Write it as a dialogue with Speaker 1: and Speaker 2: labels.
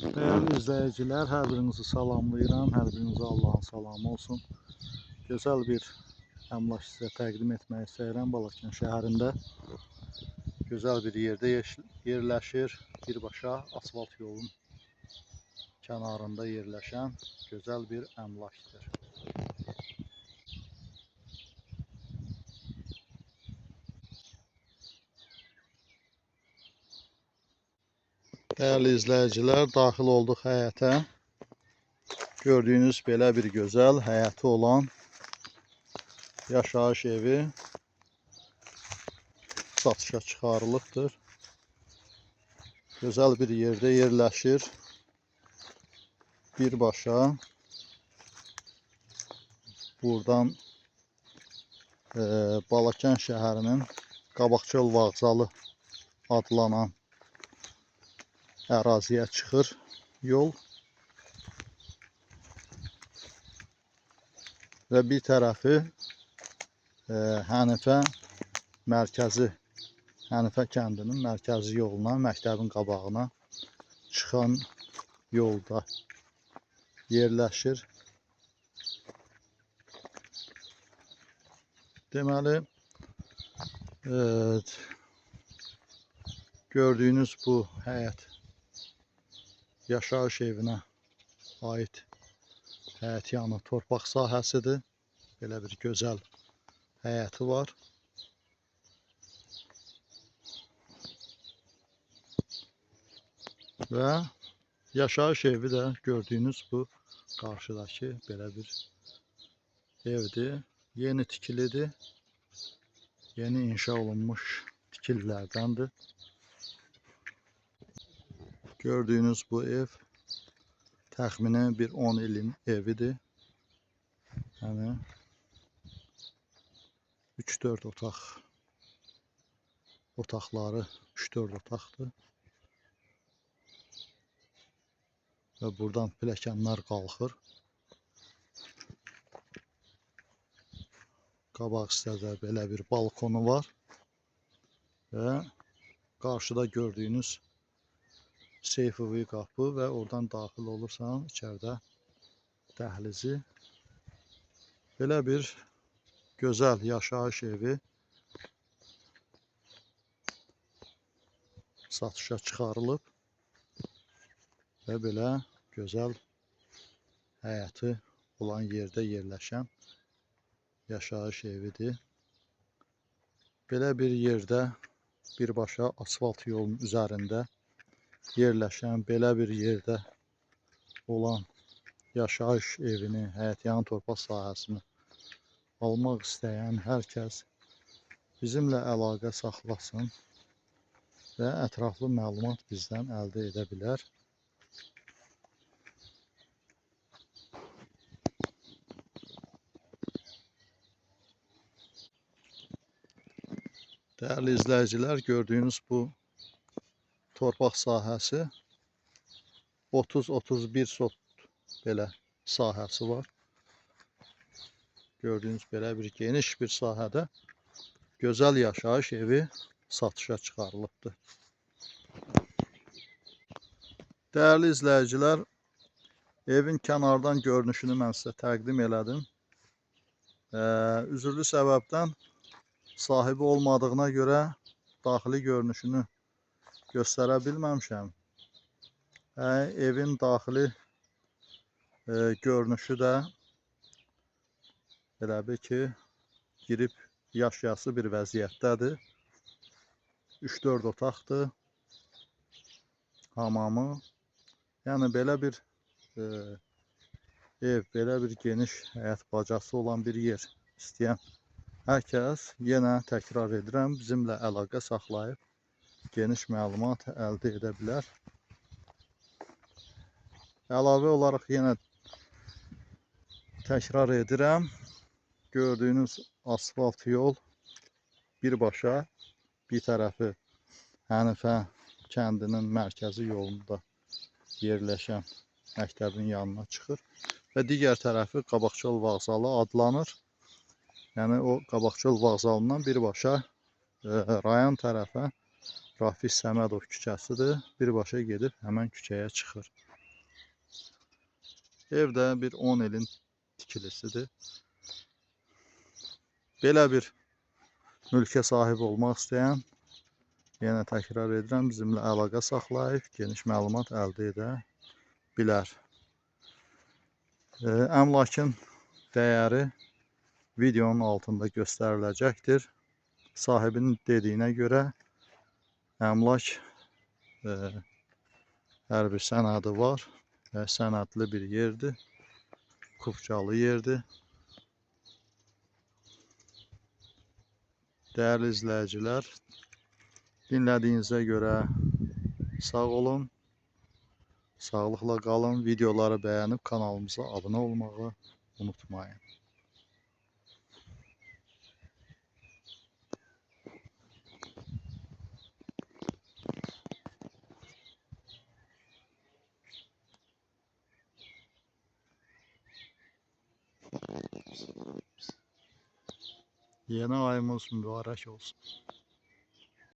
Speaker 1: Değerli izleyiciler, her birinizi salamlayıram. Her birinize Allah'ın salamı olsun. Güzel bir əmlak sizə təqdim etmək istəyirəm. Balakən şəhərində güzel bir yerde yerləşir. Birbaşa asfalt yolun kənarında yerləşən güzel bir əmlakdır. Değerli izleyiciler, daxil olduq həyətə. Gördüğünüz belə bir gözəl həyəti olan yaşayış evi satışa çıxarılıbdır. Güzel bir yerde yerləşir. Birbaşa buradan Balakən şəhərinin Qabaqçöl Vağzalı adlanan əraziyə çıxır yol və bir tərəfi Hənifə mərkəzi, Hənifə kəndinin mərkəzi yoluna, məktəbin qabağına çıxan yolda yerləşir. Deməli, gördüyünüz bu həyət yaşayış evinə ait həyət yanı torpaq sahəsidir. Belə bir gözəl həyəti var. Və yaşayış evi də gördüyünüz bu qarşıdakı belə bir evdir. Yeni tikilidir. Yeni inşa olunmuş tikililərdəndir. Gördüğünüz bu ev təxminən bir 10 ilin evidir. Yəni 3-4 otaqları 3-4 otaqdır. Və buradan pilləkənlər qalxır. Qabaq hissədə belə bir balkonu var. Və qarşıda gördüyünüz seyfivi qapı və oradan daxil olursan içəridə dəhlizi. Belə bir gözəl yaşayış evi satışa çıxarılıb və belə gözəl həyəti olan yerdə yerləşən yaşayış evidir. Belə bir yerdə birbaşa asfalt yolun üzərində yerləşən, belə bir yerdə olan yaşayış evini, həyətyanı torpaq sahəsini almaq istəyən hər kəs bizimlə əlaqə saxlasın və ətraflı məlumat bizdən əldə edə bilər. Değerli izleyiciler, gördüğünüz bu torpaq sahəsi 30-31 sot belə sahəsi var. Gördüğünüz belə bir geniş bir sahədə gözəl yaşayış evi satışa çıxarılıbdır. Değerli izleyiciler, evin kənardan görünüşünü mən sizə təqdim elədim. Üzürlü səbəbdən sahibi olmadığına görə daxili görünüşünü göstərə bilməmişəm. Evin daxili görünüşü də elə bir ki, girib yaşayası bir vəziyyətdədir. 3-4 otaqdır. Hamamı. Yəni belə bir ev, belə bir geniş həyət bacası olan bir yer istəyən hər kəs, yenə təkrar edirəm, bizimlə əlaqə saxlayıb geniş məlumat əldə edə bilər. Əlavə olaraq yenə təkrar edirəm, gördüyünüz asfalt yol birbaşa bir tərəfi Hənifə kəndinin mərkəzi yolunda yerləşən məktəbin yanına çıxır və digər tərəfi Qabaqçöl Vağzalı adlanır. Yəni o Qabaqçöl Vağzalından birbaşa rayon tərəfə Rafiq Səmədov küçəsidir. Birbaşa gedib həmən küçəyə çıxır. Ev də bir 10 ilin tikilisidir. Belə bir mülkə sahib olmaq istəyən, yenə təkrar edirəm, bizimlə əlaqə saxlayıb geniş məlumat əldə edə bilər. Əmlakın dəyəri videonun altında göstəriləcəkdir. Sahibinin dediyinə görə əmlak hər bir sənədi var və sənədli bir yerdir. Kupçalı yerdir. Dəyərli izləyicilər, dinlədiyinizə görə sağ olun, sağlıqla qalın. Videoları bəyənib kanalımıza abunə olmağı unutmayın. Yeni ayımız mübarək olsun.